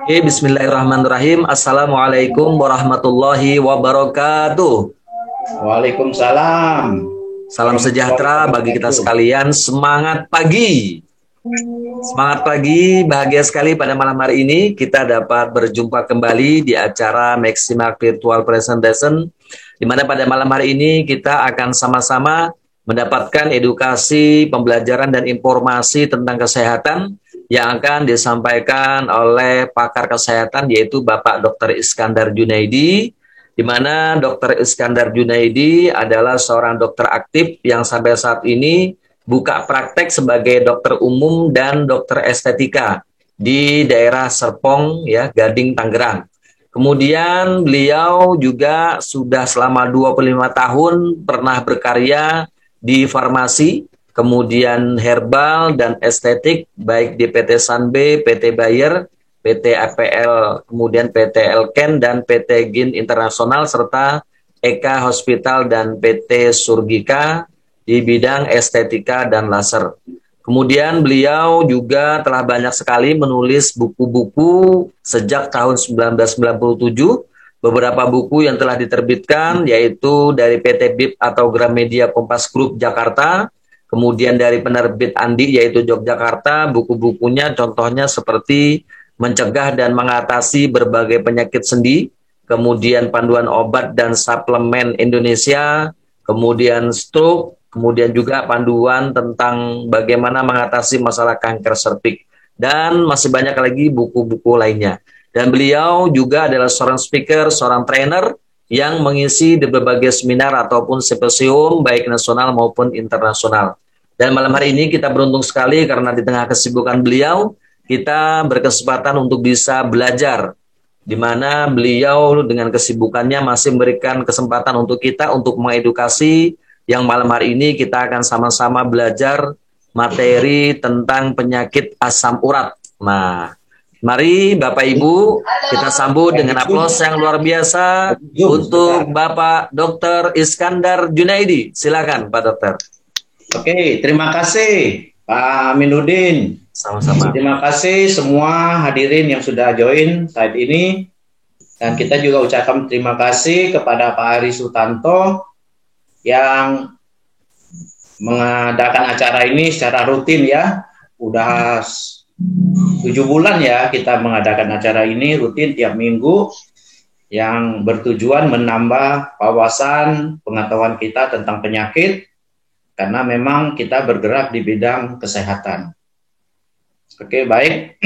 Bismillahirrahmanirrahim. Assalamualaikum warahmatullahi wabarakatuh. Waalaikumsalam Salam warahmatullahi sejahtera bagi kita wabarakatuh. sekalian. Semangat pagi. Semangat pagi, bahagia sekali pada malam hari ini kita dapat berjumpa kembali di acara Maximal Virtual Presentation, di mana pada malam hari ini kita akan sama-sama mendapatkan edukasi, pembelajaran dan informasi tentang kesehatan yang akan disampaikan oleh pakar kesehatan yaitu Bapak Dr. Iskandar Junaidi, di mana Dr. Iskandar Junaidi adalah seorang dokter aktif yang sampai saat ini buka praktek sebagai dokter umum dan dokter estetika di daerah Serpong, ya, Gading, Tangerang. Kemudian beliau juga sudah selama 25 tahun pernah berkarya di farmasi, kemudian herbal dan estetik, baik di PT Sanbe, PT Bayer, PT APL, kemudian PT Elken, dan PT Gin Internasional, serta Eka Hospital dan PT Surgika di bidang estetika dan laser. Kemudian beliau juga telah banyak sekali menulis buku-buku sejak tahun 1997. Beberapa buku yang telah diterbitkan yaitu dari PT BIP atau Gramedia Kompas Group Jakarta, kemudian dari penerbit Andi yaitu Yogyakarta. Buku-bukunya contohnya seperti Mencegah dan Mengatasi Berbagai Penyakit Sendi, kemudian Panduan Obat dan Suplemen Indonesia, kemudian Stroke, kemudian juga panduan tentang bagaimana mengatasi masalah kanker serviks, dan masih banyak lagi buku-buku lainnya. Dan beliau juga adalah seorang speaker, seorang trainer yang mengisi di berbagai seminar ataupun simposium baik nasional maupun internasional. Dan malam hari ini kita beruntung sekali karena di tengah kesibukan beliau, kita berkesempatan untuk bisa belajar, di mana beliau dengan kesibukannya masih memberikan kesempatan untuk kita untuk mengedukasi, yang malam hari ini kita akan sama-sama belajar materi tentang penyakit asam urat. Nah, mari Bapak Ibu kita sambut dengan aplaus yang luar biasa untuk Bapak Dr. Iskandar Junaidi. Silakan Pak Dokter. Oke, terima kasih Pak Aminuddin. Sama-sama. Terima kasih semua hadirin yang sudah join saat ini. Dan kita juga ucapkan terima kasih kepada Pak Ari Sutanto yang mengadakan acara ini secara rutin ya. Udah 7 bulan ya kita mengadakan acara ini rutin tiap minggu, yang bertujuan menambah wawasan pengetahuan kita tentang penyakit, karena memang kita bergerak di bidang kesehatan. Oke, baik.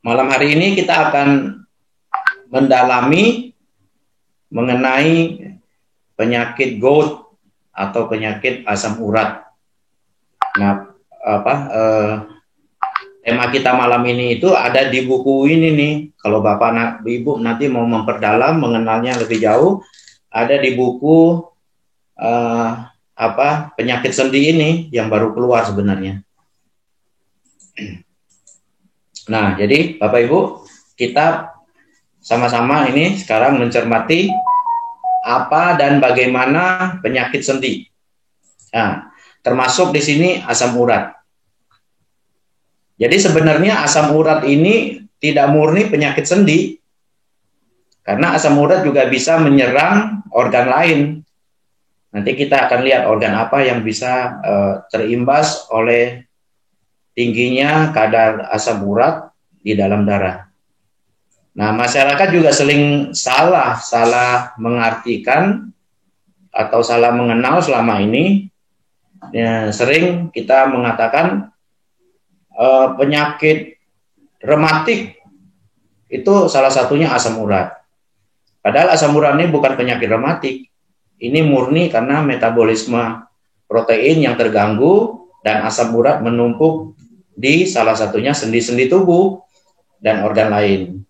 Malam hari ini kita akan mendalami mengenai penyakit gout atau penyakit asam urat. Nah, tema kita malam ini itu ada di buku ini nih. Kalau Bapak Ibu nanti mau memperdalam mengenalnya lebih jauh, ada di buku penyakit sendi ini yang baru keluar sebenarnya. Nah, jadi Bapak Ibu, kita sama-sama ini sekarang mencermati apa dan bagaimana penyakit sendi. Nah, termasuk di sini asam urat. Jadi sebenarnya asam urat ini tidak murni penyakit sendi, karena asam urat juga bisa menyerang organ lain. Nanti kita akan lihat organ apa yang bisa terimbas oleh tingginya kadar asam urat di dalam darah. Nah, masyarakat juga salah mengartikan atau salah mengenal selama ini. Ya, sering kita mengatakan penyakit rematik itu salah satunya asam urat. Padahal asam urat ini bukan penyakit rematik. Ini murni karena metabolisme protein yang terganggu dan asam urat menumpuk di salah satunya sendi-sendi tubuh dan organ lain.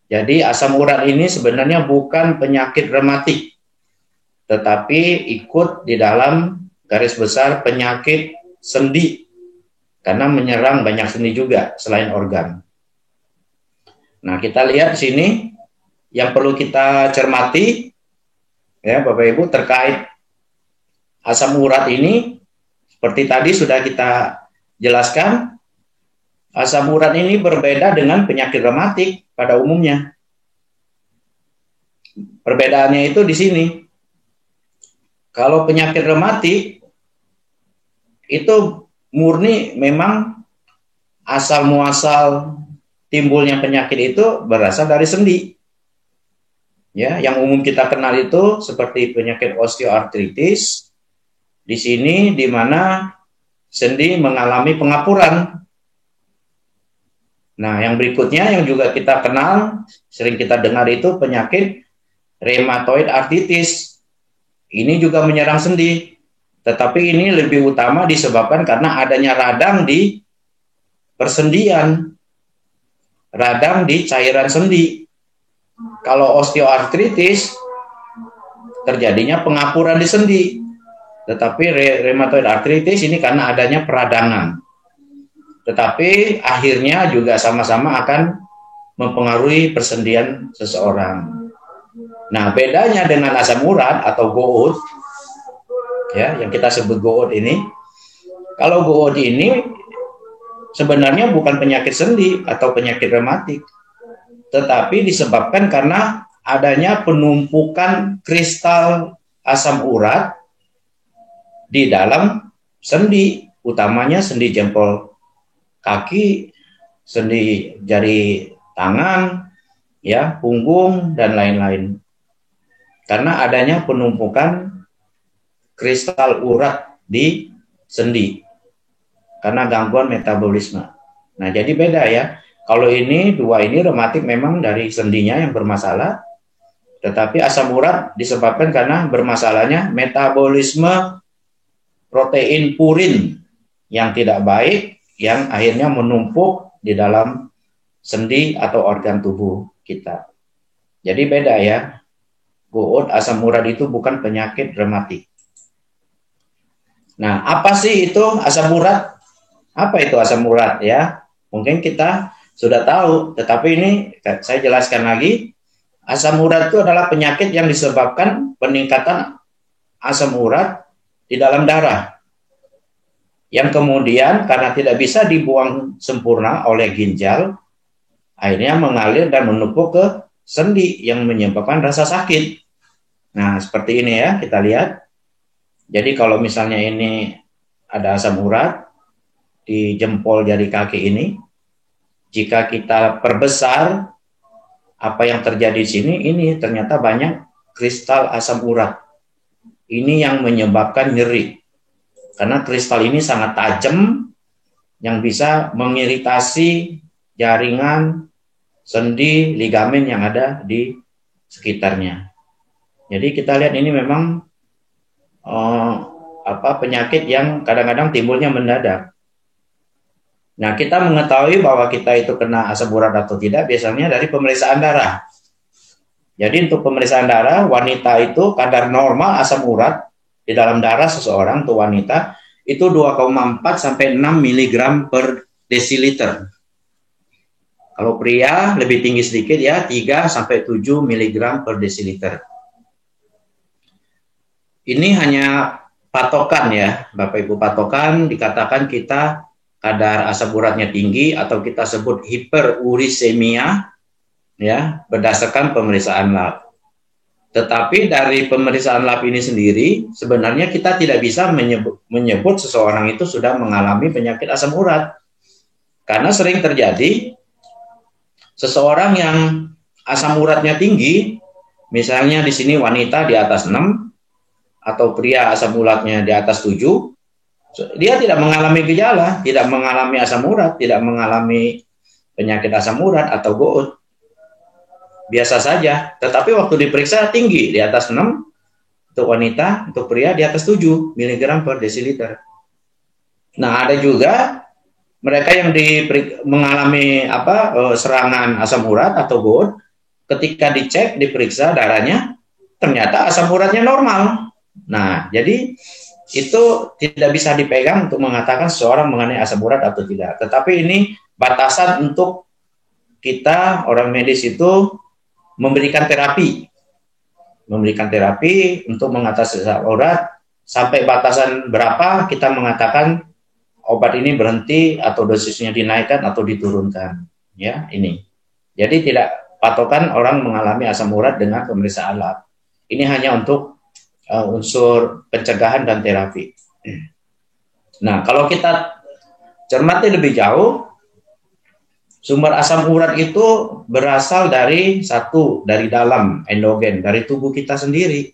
Jadi asam urat ini sebenarnya bukan penyakit rematik, tetapi ikut di dalam garis besar penyakit sendi, karena menyerang banyak sendi juga selain organ. Nah, kita lihat di sini yang perlu kita cermati, ya Bapak Ibu, terkait asam urat ini, seperti tadi sudah kita jelaskan, Asam urat ini berbeda dengan penyakit rematik pada umumnya. Perbedaannya itu di sini. Kalau penyakit rematik itu murni memang asal muasal timbulnya penyakit itu berasal dari sendi. Ya, yang umum kita kenal itu seperti penyakit osteoartritis. Di sini di mana sendi mengalami pengapuran. Nah, yang berikutnya yang juga kita kenal, sering kita dengar itu penyakit rheumatoid arthritis. Ini juga menyerang sendi. Tetapi ini lebih utama disebabkan karena adanya radang di persendian, radang di cairan sendi. Kalau osteoartritis, terjadinya pengapuran di sendi. Tetapi rheumatoid arthritis ini karena adanya peradangan. Tetapi akhirnya juga sama-sama akan mempengaruhi persendian seseorang. Nah, bedanya dengan asam urat atau gout, ya, yang kita sebut gout ini, kalau gout ini sebenarnya bukan penyakit sendi atau penyakit rematik, tetapi disebabkan karena adanya penumpukan kristal asam urat di dalam sendi, utamanya sendi jempol kaki, sendi jari tangan, ya, punggung dan lain-lain. Karena adanya penumpukan kristal urat di sendi karena gangguan metabolisme. Nah, jadi beda ya. Kalau ini dua ini rematik memang dari sendinya yang bermasalah, tetapi asam urat disebabkan karena bermasalahnya metabolisme protein purin yang tidak baik, yang akhirnya menumpuk di dalam sendi atau organ tubuh kita. Jadi beda ya. Gout, asam urat itu bukan penyakit rematik. Nah, apa sih itu asam urat? Apa itu asam urat ya? Mungkin kita sudah tahu, tetapi ini saya jelaskan lagi. Asam urat itu adalah penyakit yang disebabkan peningkatan asam urat di dalam darah. Yang kemudian karena tidak bisa dibuang sempurna oleh ginjal, akhirnya mengalir dan menumpuk ke sendi yang menyebabkan rasa sakit. Nah, seperti ini ya, kita lihat. Jadi kalau misalnya ini ada asam urat di jempol jari kaki ini, jika kita perbesar, apa yang terjadi di sini, ini ternyata banyak kristal asam urat. Ini yang menyebabkan nyeri. Karena kristal ini sangat tajam, yang bisa mengiritasi jaringan, sendi, ligamen yang ada di sekitarnya. Jadi kita lihat ini memang penyakit yang kadang-kadang timbulnya mendadak. Nah, kita mengetahui bahwa kita itu kena asam urat atau tidak biasanya dari pemeriksaan darah. Jadi untuk pemeriksaan darah, wanita itu kadar normal asam urat di dalam darah seseorang untuk wanita itu 2,4 sampai 6 mg per desiliter. Kalau pria lebih tinggi sedikit ya, 3 sampai 7 mg per desiliter. Ini hanya patokan ya, Bapak Ibu, patokan dikatakan kita kadar asam uratnya tinggi atau kita sebut hiperurisemia ya, berdasarkan pemeriksaan lab. Tetapi dari pemeriksaan lab ini sendiri sebenarnya kita tidak bisa menyebut seseorang itu sudah mengalami penyakit asam urat. Karena sering terjadi seseorang yang asam uratnya tinggi, misalnya di sini wanita di atas 6 atau pria asam uratnya di atas 7, dia tidak mengalami gejala, tidak mengalami asam urat, tidak mengalami penyakit asam urat atau gout. Biasa saja, tetapi waktu diperiksa tinggi, di atas 6 untuk wanita, untuk pria di atas 7 mg per desiliter. Nah, ada juga mereka yang mengalami serangan asam urat atau gout, ketika dicek, diperiksa darahnya, ternyata asam uratnya normal. Nah, jadi itu tidak bisa dipegang untuk mengatakan seseorang mengenai asam urat atau tidak. Tetapi ini batasan untuk kita, orang medis itu, memberikan terapi untuk mengatasi asam urat. Sampai batasan berapa kita mengatakan obat ini berhenti atau dosisnya dinaikkan atau diturunkan. Ya, ini. Jadi tidak patokan orang mengalami asam urat dengan pemeriksaan lab. Ini hanya untuk unsur pencegahan dan terapi. Nah, kalau kita cermati lebih jauh, sumber asam urat itu berasal dari dalam endogen, dari tubuh kita sendiri.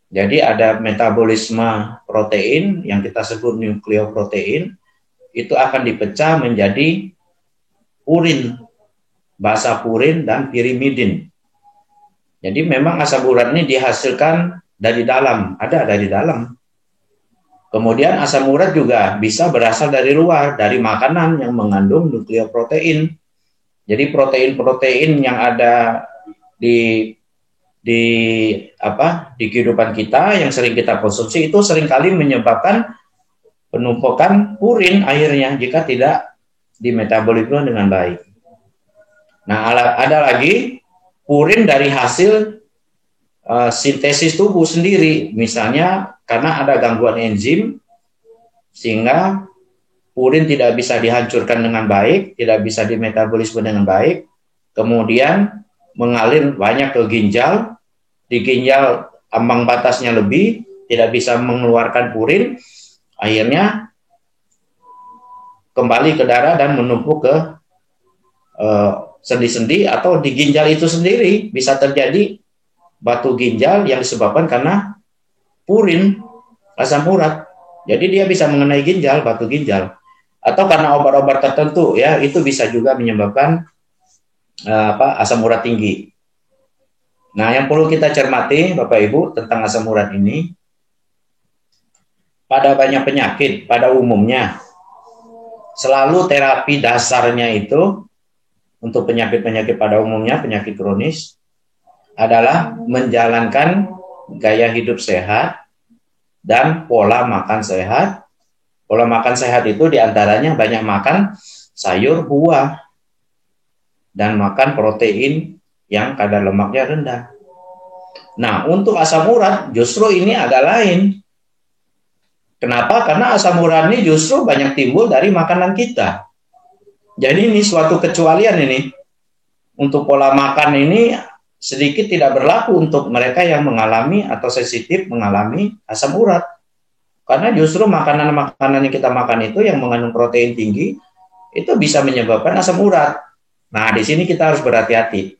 Jadi ada metabolisme protein yang kita sebut nukleoprotein, itu akan dipecah menjadi purin, basa purin dan pirimidin. Jadi memang asam urat ini dihasilkan dari dalam, ada dari dalam. Kemudian asam urat juga bisa berasal dari luar, dari makanan yang mengandung nukleoprotein. Jadi protein-protein yang ada di kehidupan kita yang sering kita konsumsi itu seringkali menyebabkan penumpukan purin akhirnya jika tidak dimetabolisme dengan baik. Nah, ada lagi purin dari hasil sintesis tubuh sendiri, misalnya karena ada gangguan enzim sehingga purin tidak bisa dihancurkan dengan baik, tidak bisa dimetabolisme dengan baik, kemudian mengalir banyak ke ginjal, di ginjal ambang batasnya lebih, tidak bisa mengeluarkan purin, akhirnya kembali ke darah dan menumpuk ke sendi-sendi atau di ginjal itu sendiri. Bisa terjadi batu ginjal yang disebabkan karena purin, asam urat. Jadi dia bisa mengenai ginjal, batu ginjal. Atau karena obat-obat tertentu, ya itu bisa juga menyebabkan asam urat tinggi. Nah, yang perlu kita cermati, Bapak Ibu, tentang asam urat ini, pada banyak penyakit, pada umumnya, selalu terapi dasarnya itu, untuk penyakit-penyakit pada umumnya, penyakit kronis, adalah menjalankan gaya hidup sehat dan pola makan sehat. Pola makan sehat itu diantaranya banyak makan sayur, buah, dan makan protein yang kadar lemaknya rendah. Nah, untuk asam urat justru ini agak lain. Kenapa? Karena asam urat ini justru banyak timbul dari makanan kita. Jadi ini suatu kecualian ini. Untuk pola makan ini sedikit tidak berlaku untuk mereka yang mengalami atau sensitif mengalami asam urat. Karena justru makanan-makanan yang kita makan itu yang mengandung protein tinggi, itu bisa menyebabkan asam urat. Nah, di sini kita harus berhati-hati.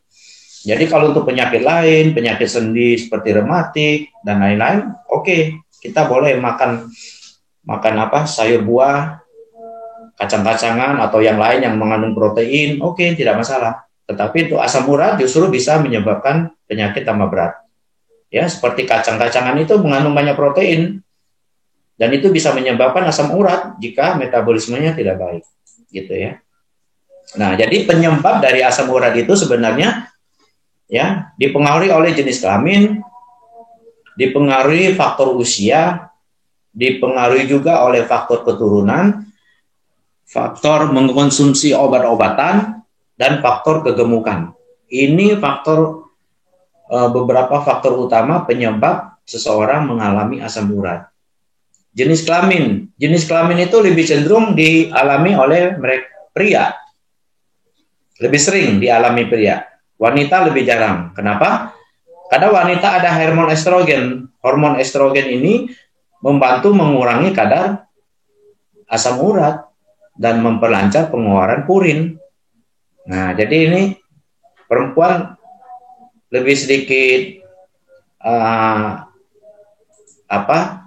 Jadi kalau untuk penyakit lain, penyakit sendi seperti rematik dan lain-lain, oke, kita boleh makan sayur buah, kacang-kacangan atau yang lain yang mengandung protein, oke, tidak masalah. Tetapi untuk asam urat justru bisa menyebabkan penyakit tambah berat. Ya, seperti kacang-kacangan itu mengandung banyak protein dan itu bisa menyebabkan asam urat jika metabolismenya tidak baik, gitu ya. Nah, jadi penyebab dari asam urat itu sebenarnya ya dipengaruhi oleh jenis kelamin, dipengaruhi faktor usia, dipengaruhi juga oleh faktor keturunan, faktor mengkonsumsi obat-obatan, dan faktor kegemukan. Ini beberapa faktor utama penyebab seseorang mengalami asam urat. Jenis kelamin itu lebih cenderung dialami oleh pria. Lebih sering dialami pria. Wanita lebih jarang. Kenapa? Karena wanita ada hormon estrogen. Hormon estrogen ini membantu mengurangi kadar asam urat dan memperlancar pengeluaran purin. Nah, jadi ini perempuan lebih sedikit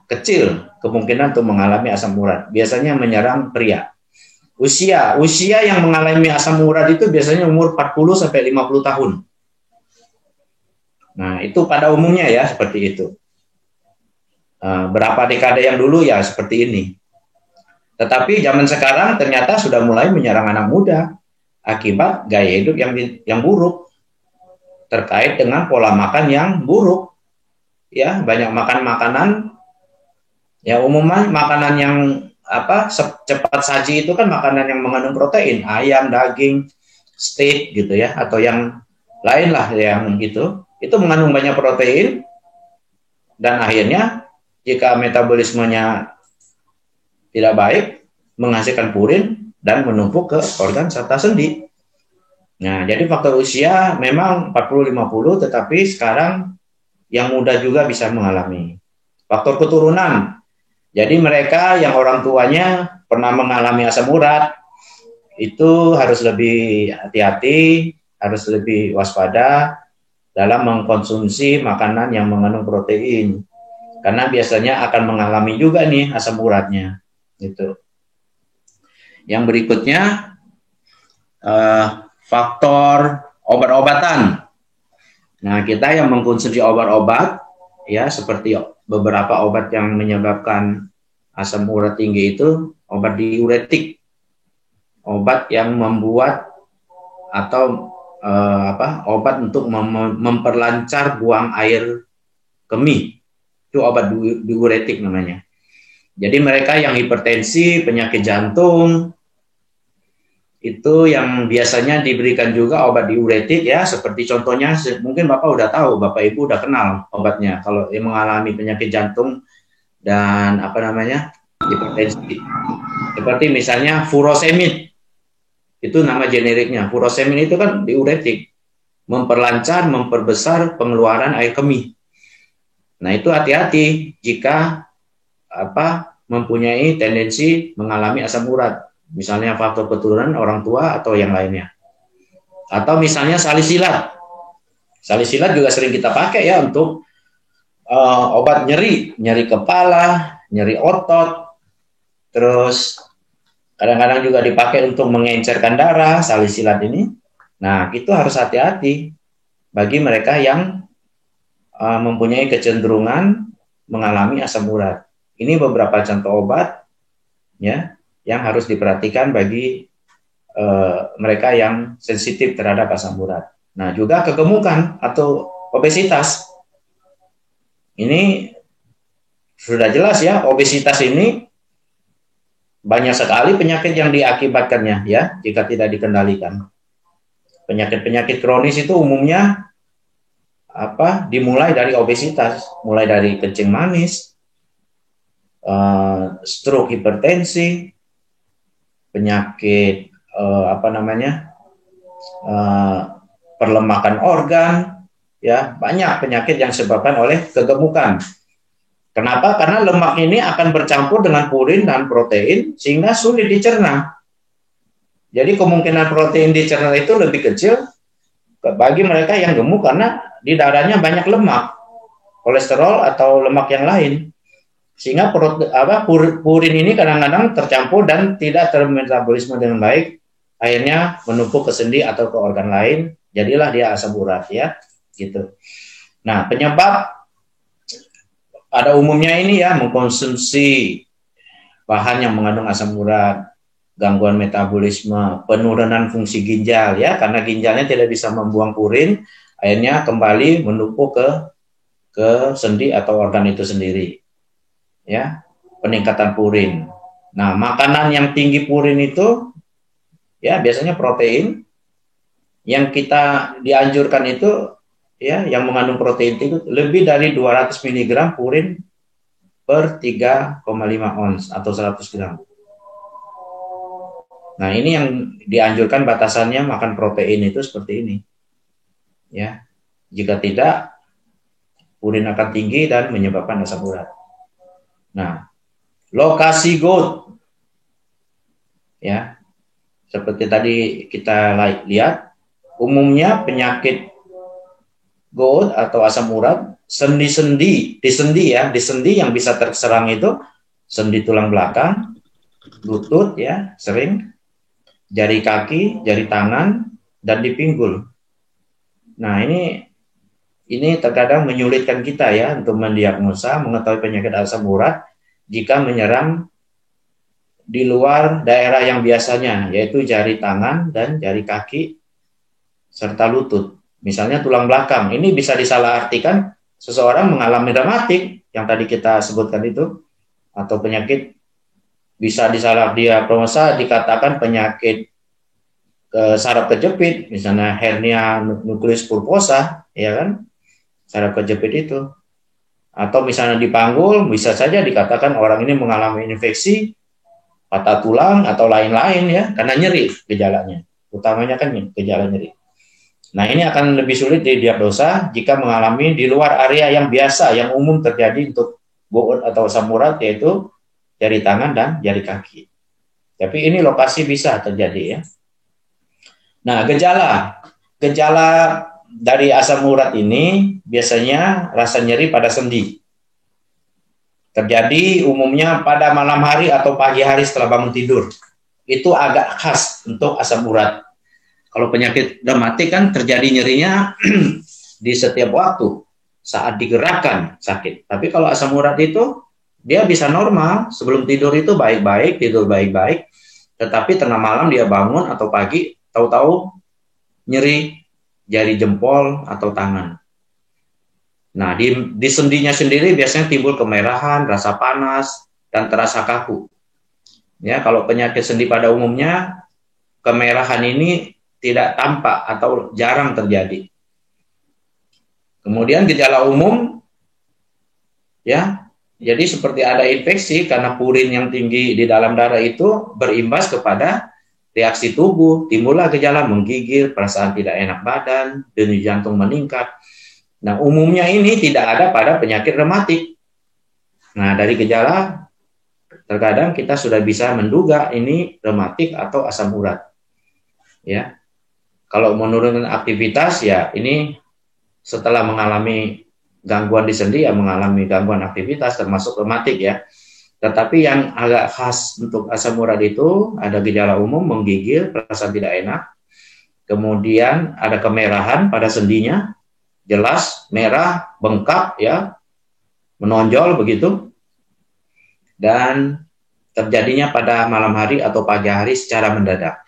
kecil kemungkinan untuk mengalami asam urat. Biasanya menyerang pria. Usia yang mengalami asam urat itu biasanya umur 40 sampai 50 tahun. Nah, itu pada umumnya ya seperti itu. Berapa dekade yang dulu ya seperti ini. Tetapi zaman sekarang ternyata sudah mulai menyerang anak muda akibat gaya hidup yang buruk, terkait dengan pola makan yang buruk. Ya, banyak makan makanan ya, umumnya makanan yang cepat saji itu kan makanan yang mengandung protein, ayam, daging, steak gitu ya, atau yang lain lah yang gitu. Itu mengandung banyak protein dan akhirnya jika metabolismenya tidak baik, menghasilkan purin dan menumpuk ke organ serta sendi. Nah, jadi faktor usia memang 40-50, tetapi sekarang yang muda juga bisa mengalami. Faktor keturunan, jadi mereka yang orang tuanya pernah mengalami asam urat, itu harus lebih hati-hati, harus lebih waspada dalam mengkonsumsi makanan yang mengandung protein. Karena biasanya akan mengalami juga nih asam uratnya. Gitu. Yang berikutnya, faktor obat-obatan. Nah, kita yang mengkonsumsi obat-obat, ya seperti beberapa obat yang menyebabkan asam urat tinggi itu, obat diuretik, obat yang membuat atau obat untuk memperlancar buang air kemih, itu obat diuretik namanya. Jadi mereka yang hipertensi, penyakit jantung, itu yang biasanya diberikan juga obat diuretik ya, seperti contohnya mungkin Bapak udah tahu, Bapak Ibu udah kenal obatnya kalau yang mengalami penyakit jantung dan hipertensi. Seperti misalnya furosemid, itu nama generiknya. Furosemid itu kan diuretik, memperlancar, memperbesar pengeluaran air kemih. Nah, itu hati-hati jika mempunyai tendensi mengalami asam urat. Misalnya faktor keturunan orang tua atau yang lainnya. Atau misalnya salisilat. Salisilat juga sering kita pakai ya untuk obat nyeri kepala, nyeri otot. Terus kadang-kadang juga dipakai untuk mengencerkan darah, salisilat ini. Nah, itu harus hati-hati bagi mereka yang mempunyai kecenderungan mengalami asam urat. Ini beberapa contoh obat ya yang harus diperhatikan bagi mereka yang sensitif terhadap asam urat. Nah, juga kegemukan atau obesitas. Ini sudah jelas ya, obesitas ini banyak sekali penyakit yang diakibatkannya ya jika tidak dikendalikan. Penyakit-penyakit kronis itu umumnya dimulai dari obesitas, mulai dari kencing manis, stroke, hipertensi, penyakit perlemakan organ, ya banyak penyakit yang disebabkan oleh kegemukan. Kenapa? Karena lemak ini akan bercampur dengan purin dan protein sehingga sulit dicerna. Jadi kemungkinan protein dicerna itu lebih kecil bagi mereka yang gemuk karena di darahnya banyak lemak, kolesterol atau lemak yang lain. Sehingga purin ini kadang-kadang tercampur dan tidak termetabolisme dengan baik, akhirnya menumpuk ke sendi atau ke organ lain, jadilah dia asam urat ya, gitu. Nah, penyebab pada umumnya ini ya mengkonsumsi bahan yang mengandung asam urat, gangguan metabolisme, penurunan fungsi ginjal ya, karena ginjalnya tidak bisa membuang purin, akhirnya kembali menumpuk ke sendi atau organ itu sendiri. Ya, peningkatan purin. Nah, makanan yang tinggi purin itu ya biasanya protein. Yang kita dianjurkan itu ya yang mengandung protein itu lebih dari 200 mg purin per 3,5 ons atau 100 gram. Nah, ini yang dianjurkan batasannya makan protein itu seperti ini. Ya. Jika tidak, purin akan tinggi dan menyebabkan asam urat. Nah, lokasi GOUT ya, seperti tadi kita lihat, umumnya penyakit GOUT atau asam urat di sendi yang bisa terserang itu sendi tulang belakang, lutut ya, sering, jari kaki, jari tangan, dan di pinggul. Nah, ini terkadang menyulitkan kita ya untuk mendiagnosa, mengetahui penyakit asam urat jika menyerang di luar daerah yang biasanya, yaitu jari tangan dan jari kaki serta lutut. Misalnya tulang belakang, ini bisa disalahartikan seseorang mengalami rematik yang tadi kita sebutkan itu, atau penyakit bisa disalah diagnosa dikatakan penyakit saraf kejepit, misalnya hernia nukleus pulposa, ya kan? Saraf kejepit itu. Atau misalnya di panggul, bisa saja dikatakan orang ini mengalami infeksi patah tulang atau lain-lain ya, karena nyeri gejalanya. Utamanya kan gejala nyeri. Nah, ini akan lebih sulit didiagnosa jika mengalami di luar area yang biasa, yang umum terjadi untuk gout atau asam urat, yaitu jari tangan dan jari kaki. Tapi ini lokasi bisa terjadi ya. Nah, gejala dari asam urat ini biasanya rasa nyeri pada sendi. Terjadi umumnya pada malam hari atau pagi hari setelah bangun tidur. Itu agak khas untuk asam urat. Kalau penyakit rematik kan terjadi nyerinya di setiap waktu saat digerakkan sakit. Tapi kalau asam urat itu dia bisa normal, sebelum tidur itu baik-baik, tidur baik-baik, tetapi tengah malam dia bangun atau pagi tahu-tahu nyeri jari jempol atau tangan. Nah, di sendinya sendiri biasanya timbul kemerahan, rasa panas, dan terasa kaku. Ya, kalau penyakit sendi pada umumnya kemerahan ini tidak tampak atau jarang terjadi. Kemudian gejala umum, ya, jadi seperti ada infeksi karena purin yang tinggi di dalam darah itu berimbas kepada reaksi tubuh, timbullah gejala menggigil, perasaan tidak enak badan, denyut jantung meningkat. Nah, umumnya ini tidak ada pada penyakit rematik. Nah, dari gejala terkadang kita sudah bisa menduga ini rematik atau asam urat. Ya. Kalau menurunkan aktivitas, ya ini setelah mengalami gangguan di sendi, ya mengalami gangguan aktivitas termasuk rematik ya. Tetapi yang agak khas untuk asam urat itu ada gejala umum menggigil, perasaan tidak enak, kemudian ada kemerahan pada sendinya, jelas merah, bengkak ya, menonjol begitu, dan terjadinya pada malam hari atau pagi hari secara mendadak.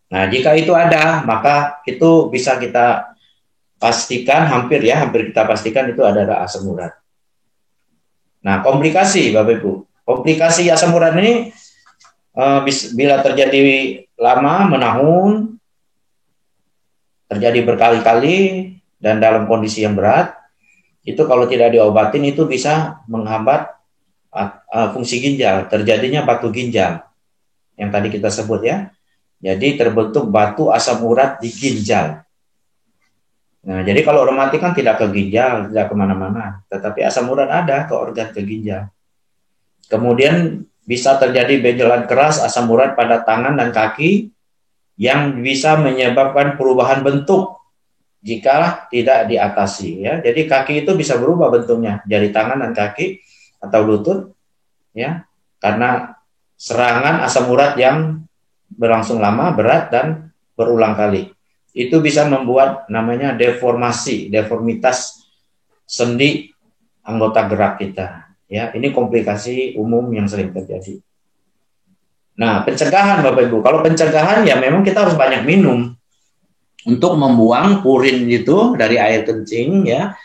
Nah, jika itu ada, maka itu bisa kita pastikan, hampir kita pastikan itu adalah asam urat. Nah, komplikasi Bapak Ibu. Komplikasi asam urat ini bila terjadi lama, menahun, terjadi berkali-kali, dan dalam kondisi yang berat, itu kalau tidak diobatin itu bisa menghambat fungsi ginjal, terjadinya batu ginjal yang tadi kita sebut ya. Jadi terbentuk batu asam urat di ginjal. Nah, jadi kalau rematik kan tidak ke ginjal, tidak kemana-mana, tetapi asam urat ada ke organ ke ginjal. Kemudian bisa terjadi benjolan keras asam urat pada tangan dan kaki yang bisa menyebabkan perubahan bentuk jika tidak diatasi ya. Jadi kaki itu bisa berubah bentuknya, jari tangan dan kaki atau lutut ya, karena serangan asam urat yang berlangsung lama, berat, dan berulang kali. Itu bisa membuat namanya deformitas sendi anggota gerak kita. Ya, ini komplikasi umum yang sering terjadi. Nah, pencegahan Bapak Ibu. Kalau pencegahan ya memang kita harus banyak minum untuk membuang purin itu dari air kencing ya,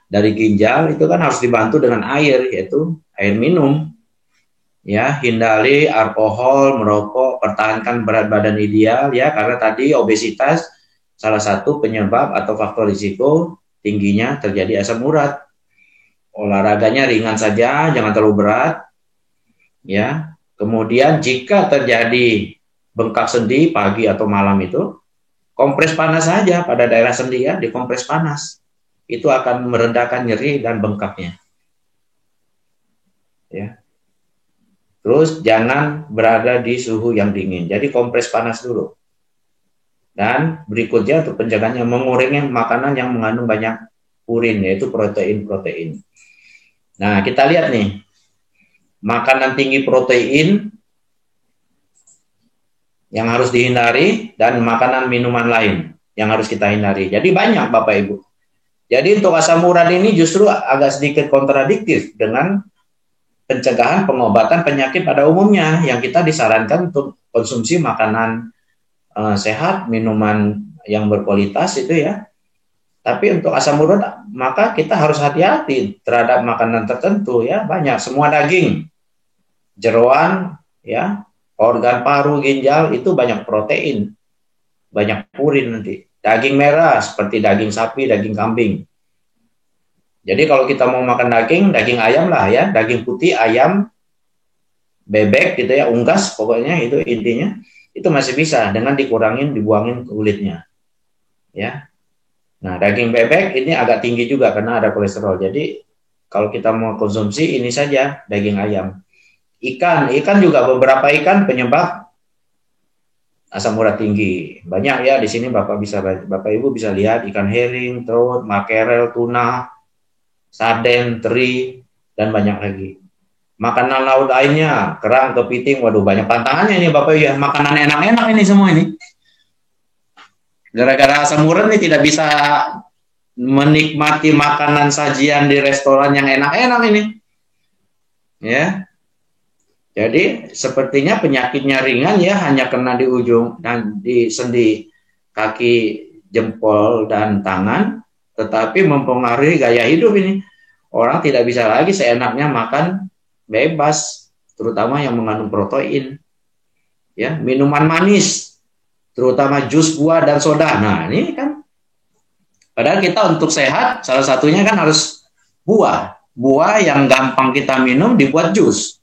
dari ginjal itu kan harus dibantu dengan air, yaitu air minum. Ya, hindari alkohol, merokok, pertahankan berat badan ideal ya, karena tadi obesitas salah satu penyebab atau faktor risiko tingginya terjadi asam urat. Olahraganya ringan saja, jangan terlalu berat. Ya. Kemudian jika terjadi bengkak sendi pagi atau malam itu, kompres panas saja pada daerah sendi ya, dikompres panas. Itu akan merendahkan nyeri dan bengkaknya. Ya. Terus jangan berada di suhu yang dingin. Jadi kompres panas dulu. Dan berikutnya untuk pencegahannya mengurangi makanan yang mengandung banyak purin, yaitu protein-protein. Nah, kita lihat nih. Makanan tinggi protein yang harus dihindari dan makanan minuman lain yang harus kita hindari. Jadi banyak Bapak Ibu. Jadi untuk asam urat ini justru agak sedikit kontradiktif dengan pencegahan pengobatan penyakit pada umumnya yang kita disarankan untuk konsumsi makanan sehat, minuman yang berkualitas itu ya. Tapi untuk asam urat maka kita harus hati-hati terhadap makanan tertentu ya, banyak semua daging, jeroan ya, organ paru, ginjal itu banyak protein, banyak purin nanti. Daging merah seperti daging sapi, daging kambing. Jadi kalau kita mau makan daging ayam lah ya, daging putih ayam, bebek gitu ya, unggas pokoknya itu intinya, itu masih bisa dengan dibuangin kulitnya. Ya. Nah, daging bebek ini agak tinggi juga karena ada kolesterol. Jadi kalau kita mau konsumsi ini saja daging ayam. Ikan juga beberapa ikan penyebab asam urat tinggi. Banyak ya di sini Bapak Ibu bisa lihat ikan herring, trout, makerel, tuna, sarden, teri, dan banyak lagi. Makanan laut lainnya, kerang, kepiting, waduh banyak pantangannya ini Bapak Ibu ya. Makanan enak-enak ini semua ini. Gara-gara asam urat ini tidak bisa menikmati makanan sajian di restoran yang enak-enak ini. Ya. Jadi sepertinya penyakitnya ringan ya, hanya kena di ujung dan di sendi kaki, jempol dan tangan, tetapi mempengaruhi gaya hidup ini. Orang tidak bisa lagi seenaknya makan bebas, terutama yang mengandung protein. Ya, minuman manis, terutama jus buah dan soda. Nah, ini kan padahal kita untuk sehat salah satunya kan harus buah. Buah yang gampang kita minum dibuat jus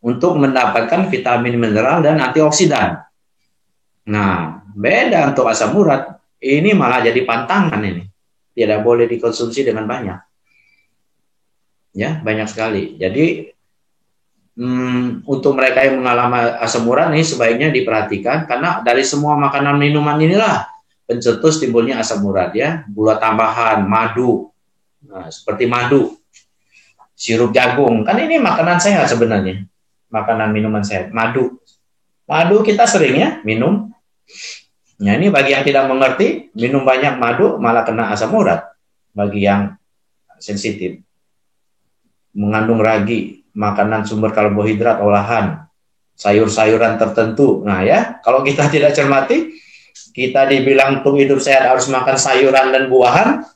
untuk mendapatkan vitamin mineral dan antioksidan. Nah, beda untuk asam urat. Ini malah jadi pantangan ini. Tidak boleh dikonsumsi dengan banyak. Ya, banyak sekali. Jadi untuk mereka yang mengalami asam urat ini sebaiknya diperhatikan karena dari semua makanan minuman inilah pencetus timbulnya asam urat ya. Gula tambahan, madu. Nah, seperti madu, sirup jagung. Kan ini makanan sehat sebenarnya. Makanan minuman sehat, madu kita sering ya minum. Nah, ini bagi yang tidak mengerti, minum banyak madu malah kena asam urat. Bagi yang sensitif, mengandung ragi, makanan sumber karbohidrat olahan, sayur-sayuran tertentu. Nah ya, kalau kita tidak cermati, kita dibilang untuk hidup sehat harus makan sayuran dan buahan.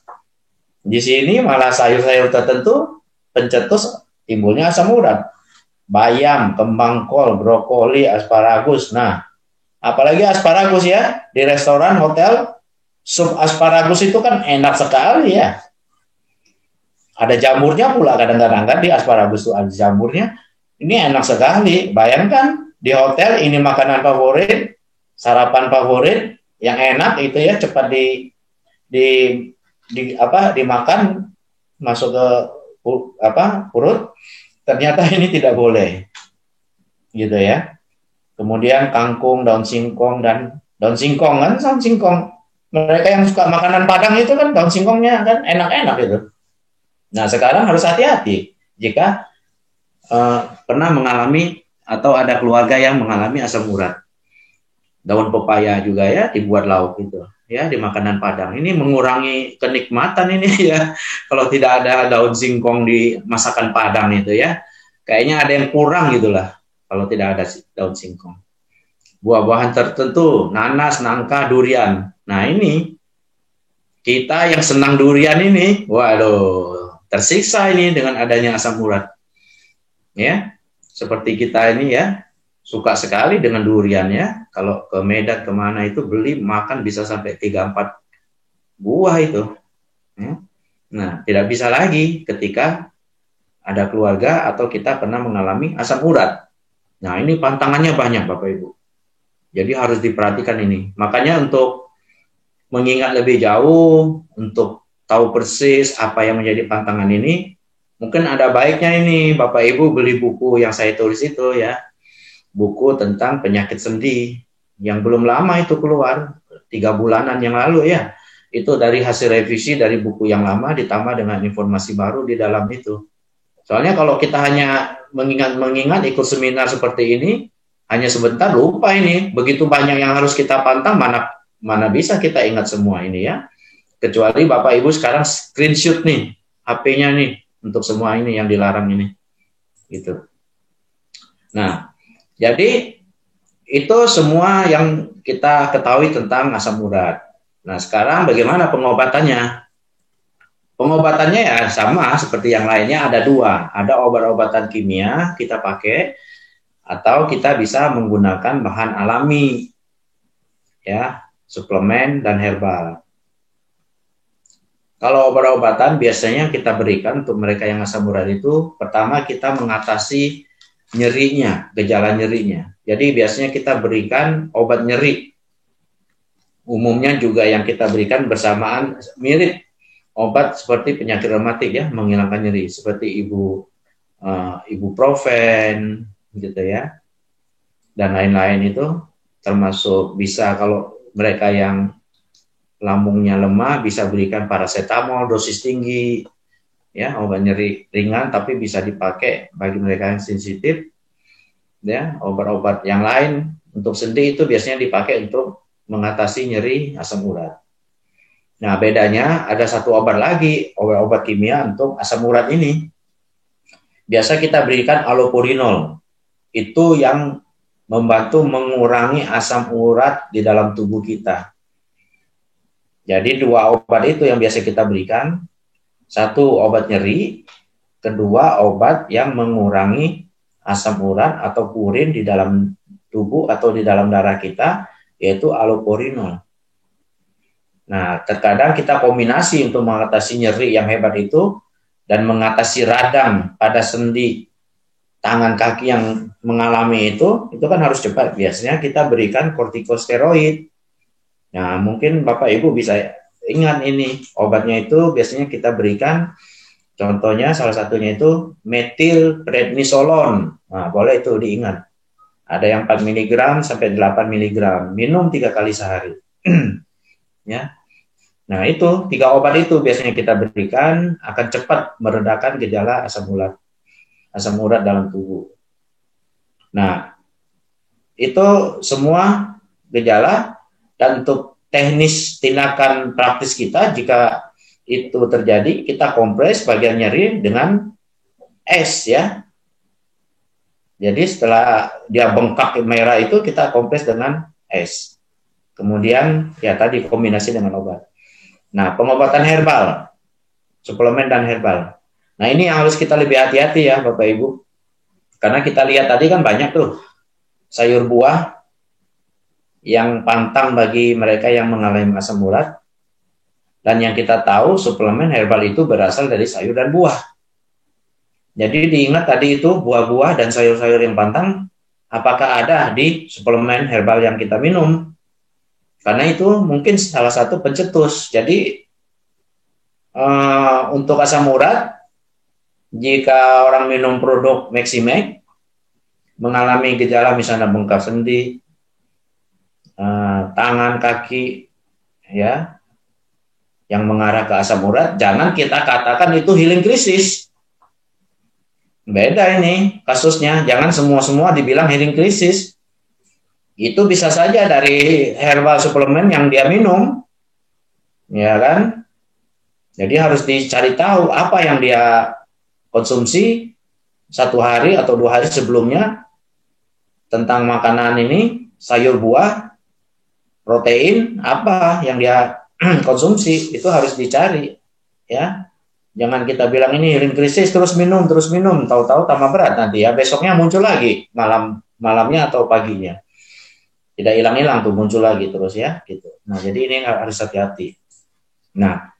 Di sini malah sayur-sayur tertentu pencetus timbulnya asam urat. Bayam, kembang kol, brokoli, asparagus. Nah, apalagi asparagus ya, di restoran, hotel, sup asparagus itu kan enak sekali ya. Ada jamurnya pula kadang-kadang kan di asparagus itu ada jamurnya. Ini enak sekali. Bayangkan di hotel ini makanan favorit, sarapan favorit yang enak itu ya, cepat dimakan masuk ke perut. Ternyata ini tidak boleh, gitu ya. Kemudian kangkung, daun singkong kan, daun singkong. Mereka yang suka makanan Padang itu kan daun singkongnya kan enak-enak itu. Nah sekarang harus hati-hati jika pernah mengalami atau ada keluarga yang mengalami asam urat. Daun pepaya juga ya dibuat lauk itu. Ya di makanan Padang ini mengurangi kenikmatan ini ya kalau tidak ada daun singkong di masakan Padang itu ya kayaknya ada yang kurang gitulah kalau tidak ada daun singkong. Buah-buahan tertentu nanas, nangka, durian. Nah ini kita yang senang durian ini waduh tersiksa ini dengan adanya asam urat ya seperti kita ini ya suka sekali dengan durian ya. Kalau ke Medan kemana itu beli makan bisa sampai 3-4 buah itu. Ya. Nah, tidak bisa lagi ketika ada keluarga atau kita pernah mengalami asam urat. Nah, ini pantangannya banyak Bapak Ibu. Jadi harus diperhatikan ini. Makanya untuk mengingat lebih jauh, untuk tahu persis apa yang menjadi pantangan ini, mungkin ada baiknya ini Bapak Ibu beli buku yang saya tulis itu ya. Buku tentang penyakit sendi yang belum lama itu keluar 3 bulanan yang lalu ya itu dari hasil revisi dari buku yang lama ditambah dengan informasi baru di dalam itu. Soalnya kalau kita hanya mengingat ikut seminar seperti ini hanya sebentar lupa ini begitu banyak yang harus kita pantang mana bisa kita ingat semua ini ya kecuali Bapak Ibu sekarang screenshot nih HP-nya nih untuk semua ini yang dilarang ini gitu. Nah jadi itu semua yang kita ketahui tentang asam urat. Nah sekarang bagaimana pengobatannya? Pengobatannya ya sama seperti yang lainnya ada 2. Ada obat-obatan kimia kita pakai atau kita bisa menggunakan bahan alami ya suplemen dan herbal. Kalau obat-obatan biasanya kita berikan untuk mereka yang asam urat itu pertama kita mengatasi nyerinya, gejala nyerinya. Jadi biasanya kita berikan obat nyeri. Umumnya juga yang kita berikan bersamaan mirip obat seperti penyakit reumatik ya, menghilangkan nyeri seperti ibuprofen gitu ya. Dan lain-lain itu termasuk bisa kalau mereka yang lambungnya lemah bisa berikan paracetamol dosis tinggi ya, obat nyeri ringan tapi bisa dipakai bagi mereka yang sensitif ya. Obat-obat yang lain untuk sendi itu biasanya dipakai untuk mengatasi nyeri asam urat. Nah, bedanya ada satu obat lagi, obat-obat kimia untuk asam urat ini. Biasa kita berikan allopurinol. Itu yang membantu mengurangi asam urat di dalam tubuh kita. Jadi dua obat itu yang biasa kita berikan. Satu obat nyeri, kedua obat yang mengurangi asam urat atau purin di dalam tubuh atau di dalam darah kita, yaitu allopurinol. Nah, terkadang kita kombinasi untuk mengatasi nyeri yang hebat itu dan mengatasi radang pada sendi tangan kaki yang mengalami itu kan harus cepat. Biasanya kita berikan kortikosteroid. Nah, mungkin Bapak Ibu bisa ingat ini, obatnya itu biasanya kita berikan, contohnya salah satunya itu metilprednisolon. Nah, boleh itu diingat. Ada yang 4 mg sampai 8 mg, minum 3 kali sehari. Ya. Nah, itu 3 obat itu biasanya kita berikan akan cepat meredakan gejala asam urat dalam tubuh. Nah, itu semua gejala. Dan untuk teknis tindakan praktis kita, jika itu terjadi, kita kompres bagian nyeri dengan es ya. Jadi setelah dia bengkak merah itu kita kompres dengan es. Kemudian ya tadi kombinasi dengan obat. Nah, pengobatan herbal, suplemen dan herbal. Nah, ini yang harus kita lebih hati-hati ya Bapak Ibu. Karena kita lihat tadi kan banyak tuh sayur buah yang pantang bagi mereka yang mengalami asam urat. Dan yang kita tahu suplemen herbal itu berasal dari sayur dan buah. Jadi diingat tadi itu buah-buah dan sayur-sayur yang pantang, apakah ada di suplemen herbal yang kita minum? Karena itu mungkin salah satu pencetus. Jadi untuk asam urat, jika orang minum produk Maximax, mengalami gejala misalnya bengkak sendi, tangan, kaki, ya, yang mengarah ke asam urat, jangan kita katakan itu healing krisis. Beda ini kasusnya, jangan semua dibilang healing krisis. Itu bisa saja dari herbal suplemen yang dia minum, ya kan? Jadi harus dicari tahu apa yang dia konsumsi 1 hari atau 2 hari sebelumnya tentang makanan ini, sayur buah, protein, apa yang dia konsumsi, itu harus dicari ya. Jangan kita bilang ini healing krisis terus minum, tahu-tahu tambah berat nanti ya, besoknya muncul lagi malamnya atau paginya. Tidak hilang-hilang tuh, muncul lagi terus ya gitu. Nah, jadi ini harus hati-hati. Nah,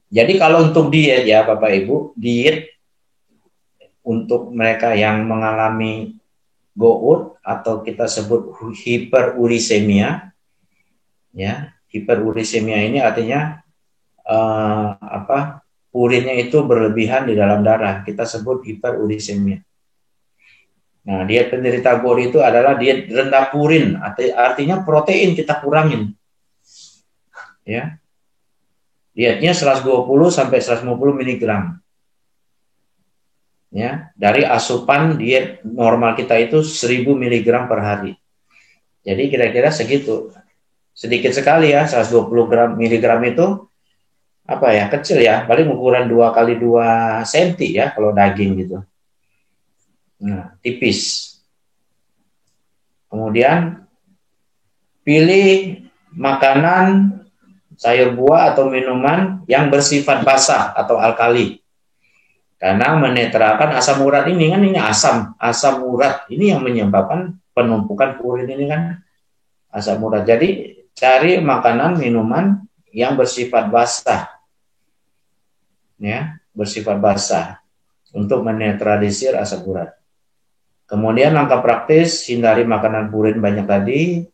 jadi kalau untuk diet ya Bapak Ibu, diet untuk mereka yang mengalami gout atau kita sebut hiperurisemia. Ya, hiperurisemia ini artinya purinnya itu berlebihan di dalam darah. Kita sebut hiperurisemia. Nah, diet penderita gout itu adalah diet rendah purin, artinya protein kita kurangin. Ya. Dietnya 120 sampai 150 mg. Ya, dari asupan diet normal kita itu 1000 mg per hari. Jadi kira-kira segitu. Sedikit sekali ya, 120 mg itu apa ya, kecil ya, paling ukuran 2 kali 2 cm ya kalau daging gitu. Nah, tipis. Kemudian pilih makanan, sayur buah atau minuman yang bersifat basah atau alkali. Karena menetralkan asam urat ini kan, ini asam urat ini yang menyebabkan penumpukan purin ini kan asam urat. Jadi cari makanan minuman yang bersifat basah. Ya, bersifat basah untuk menetralisir asam urat. Kemudian langkah praktis, hindari makanan purin banyak tadi,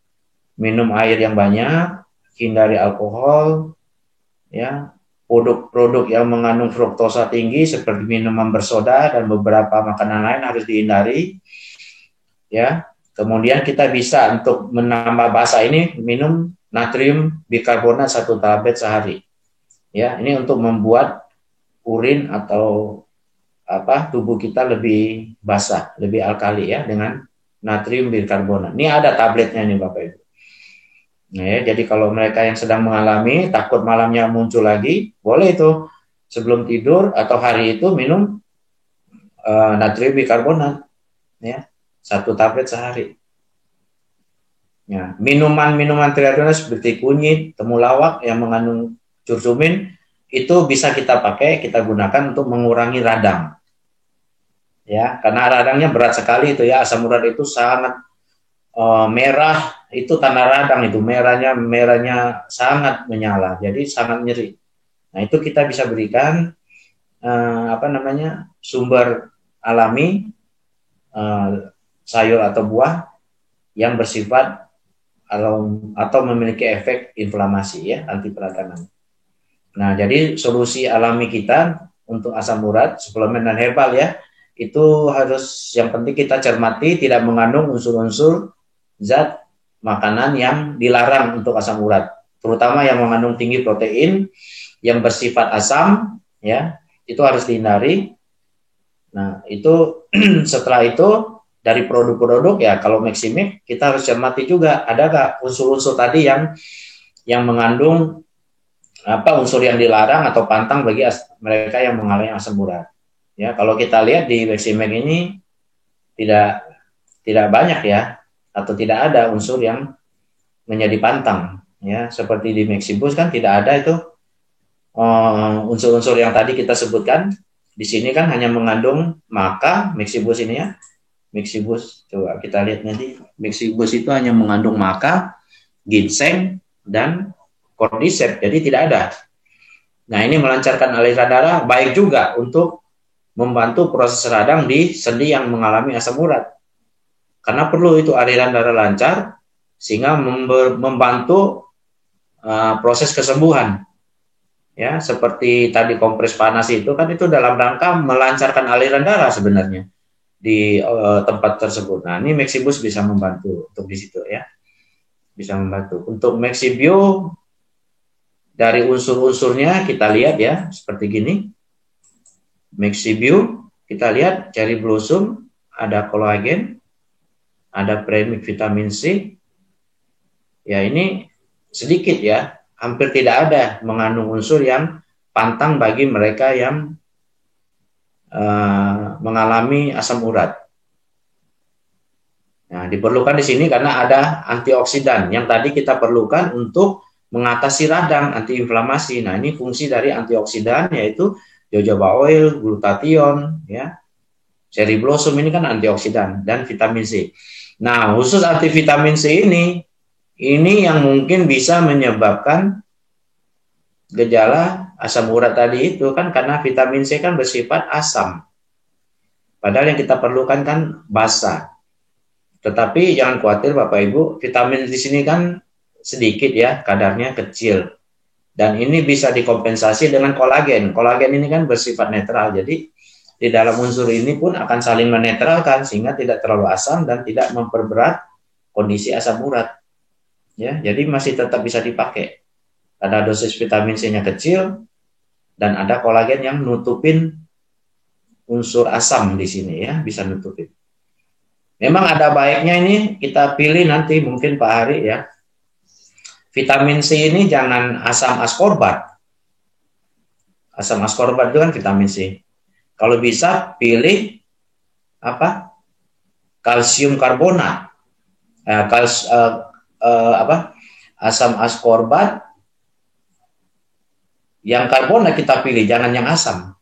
minum air yang banyak, hindari alkohol, ya, produk-produk yang mengandung fruktosa tinggi seperti minuman bersoda dan beberapa makanan lain harus dihindari, ya. Kemudian kita bisa untuk menambah basa ini minum natrium bikarbonat 1 tablet sehari, ya. Ini untuk membuat urin atau tubuh kita lebih basah, lebih alkali ya dengan natrium bikarbonat. Ini ada tabletnya nih Bapak Ibu. Nah, ya, jadi kalau mereka yang sedang mengalami takut malamnya muncul lagi, boleh itu sebelum tidur atau hari itu minum natrium bikarbonat, ya, 1 tablet sehari. Ya, minuman tradisional seperti kunyit, temulawak yang mengandung curcumin itu bisa kita pakai, kita gunakan untuk mengurangi radang. Ya, karena radangnya berat sekali itu ya, asam urat itu sangat merah, itu tanda radang itu merahnya sangat menyala, jadi sangat nyeri. Nah, itu kita bisa berikan sumber alami sayur atau buah yang bersifat atau memiliki efek inflamasi ya, anti peradangan. Nah, jadi solusi alami kita untuk asam urat, suplemen dan herbal ya, itu harus yang penting kita cermati tidak mengandung unsur-unsur zat makanan yang dilarang untuk asam urat, terutama yang mengandung tinggi protein yang bersifat asam ya, itu harus dihindari. Nah, itu setelah itu dari produk-produk ya, kalau Maximix kita harus cermati juga adakah unsur-unsur tadi yang mengandung unsur yang dilarang atau pantang bagi mereka yang mengalami asam urat. Ya, kalau kita lihat di Maximix ini tidak banyak ya, atau tidak ada unsur yang menjadi pantang ya, seperti di Maxibus kan tidak ada itu unsur-unsur yang tadi kita sebutkan. Di sini kan hanya mengandung maka Maxibus ini ya, Maxibus coba kita lihat nanti, Maxibus itu hanya mengandung maka, ginseng dan cordyceps, jadi tidak ada. Nah, ini melancarkan aliran darah, baik juga untuk membantu proses radang di sendi yang mengalami asam urat. Karena perlu itu aliran darah lancar sehingga membantu proses kesembuhan. Ya, seperti tadi kompres panas itu kan itu dalam rangka melancarkan aliran darah sebenarnya di tempat tersebut. Nah, ini Maxibus bisa membantu untuk di situ ya. Bisa membantu. Untuk Maxibio dari unsur-unsurnya kita lihat ya, seperti gini. Maxibio kita lihat cherry blossom, ada kolagen, ada premix vitamin C. Ya, ini sedikit ya, hampir tidak ada mengandung unsur yang pantang bagi mereka yang mengalami asam urat. Nah, diperlukan di sini karena ada antioksidan yang tadi kita perlukan untuk mengatasi radang, antiinflamasi. Nah, ini fungsi dari antioksidan yaitu jojoba oil, glutathione, ya, cherry blossom ini kan antioksidan dan vitamin C. Nah, khusus antivitamin C ini yang mungkin bisa menyebabkan gejala asam urat tadi itu kan, karena vitamin C kan bersifat asam. Padahal yang kita perlukan kan basa. Tetapi jangan khawatir Bapak Ibu, vitamin di sini kan sedikit ya, kadarnya kecil. Dan ini bisa dikompensasi dengan kolagen. Kolagen ini kan bersifat netral, jadi di dalam unsur ini pun akan saling menetralkan sehingga tidak terlalu asam dan tidak memperberat kondisi asam urat. Ya, jadi masih tetap bisa dipakai. Ada dosis vitamin C-nya kecil dan ada kolagen yang nutupin unsur asam di sini ya, bisa nutupin. Memang ada baiknya ini kita pilih nanti mungkin Pak Hari ya. Vitamin C ini jangan asam askorbat. Asam askorbat itu kan vitamin C. Kalau bisa pilih kalsium karbonat. Asam askorbat yang karbonat kita pilih, jangan yang asam.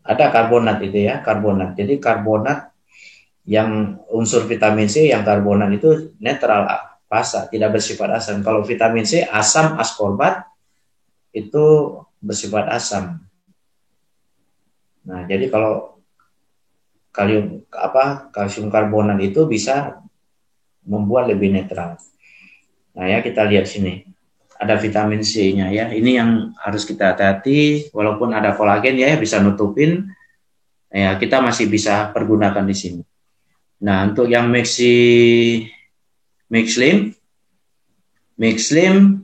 Ada karbonat itu ya, karbonat. Jadi karbonat yang unsur vitamin C yang karbonat itu netral, basa, tidak bersifat asam. Kalau vitamin C asam askorbat itu bersifat asam. Nah, jadi kalau kalsium karbonat itu bisa membuat lebih netral. Nah ya, kita lihat sini ada vitamin C-nya ya. Ini yang harus kita hati-hati. Walaupun ada kolagen ya bisa nutupin, ya kita masih bisa pergunakan di sini. Nah untuk yang Mixlim,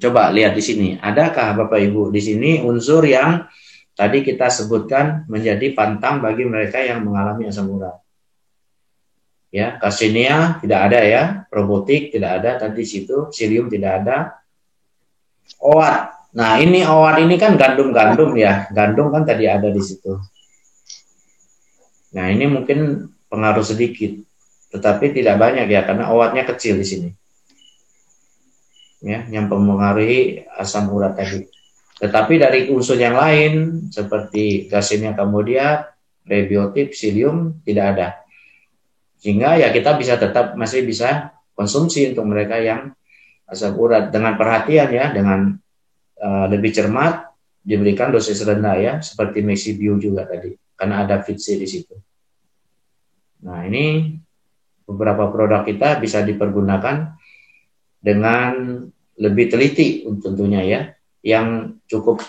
coba lihat di sini. Adakah Bapak Ibu di sini unsur yang tadi kita sebutkan menjadi pantang bagi mereka yang mengalami asam urat? Ya, Carcinia tidak ada ya, probiotik tidak ada tadi situ, psyllium tidak ada. OAT. Nah, ini OAT ini kan gandum-gandum ya. Gandum kan tadi ada di situ. Nah, ini mungkin pengaruh sedikit, tetapi tidak banyak ya karena OAT-nya kecil di sini. Ya, yang mempengaruhi asam urat tadi. Tetapi dari unsur yang lain seperti Carcinia cambodia, prebiotik, psyllium tidak ada. Sehingga ya kita masih bisa konsumsi untuk mereka yang asam urat dengan perhatian ya, dengan lebih cermat, diberikan dosis rendah ya, seperti Mexibio juga tadi, karena ada Fit C di situ. Nah ini beberapa produk kita bisa dipergunakan dengan lebih teliti tentunya ya, yang cukup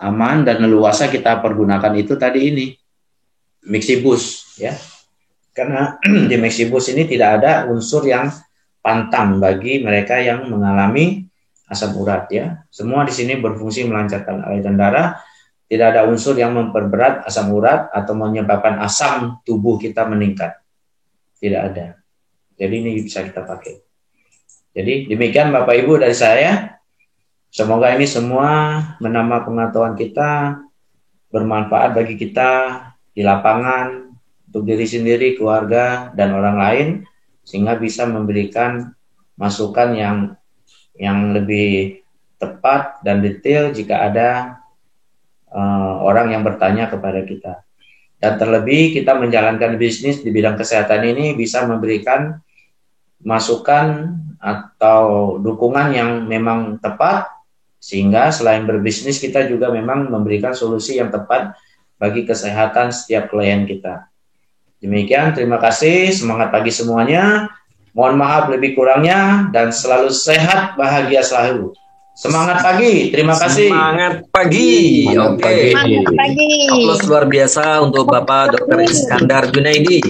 aman dan leluasa kita pergunakan itu tadi ini Mexibus ya, karena di Mexibus ini tidak ada unsur yang pantang bagi mereka yang mengalami asam urat ya. Semua di sini berfungsi melancarkan aliran darah, tidak ada unsur yang memperberat asam urat atau menyebabkan asam tubuh kita meningkat. Tidak ada. Jadi ini bisa kita pakai. Jadi demikian Bapak Ibu dari saya. Semoga ini semua menambah pengetahuan kita, bermanfaat bagi kita di lapangan, untuk diri sendiri, keluarga, dan orang lain, sehingga bisa memberikan masukan yang lebih tepat dan detail jika ada orang yang bertanya kepada kita. Dan terlebih kita menjalankan bisnis di bidang kesehatan ini bisa memberikan masukan atau dukungan yang memang tepat, sehingga selain berbisnis kita juga memang memberikan solusi yang tepat bagi kesehatan setiap klien kita. Demikian, terima kasih, semangat pagi semuanya. Mohon maaf lebih kurangnya dan selalu sehat, bahagia selalu. Semangat pagi, terima kasih. Semangat pagi. Oke. Semangat pagi. Aplaus luar biasa untuk Bapak Dr. Iskandar Junaidi.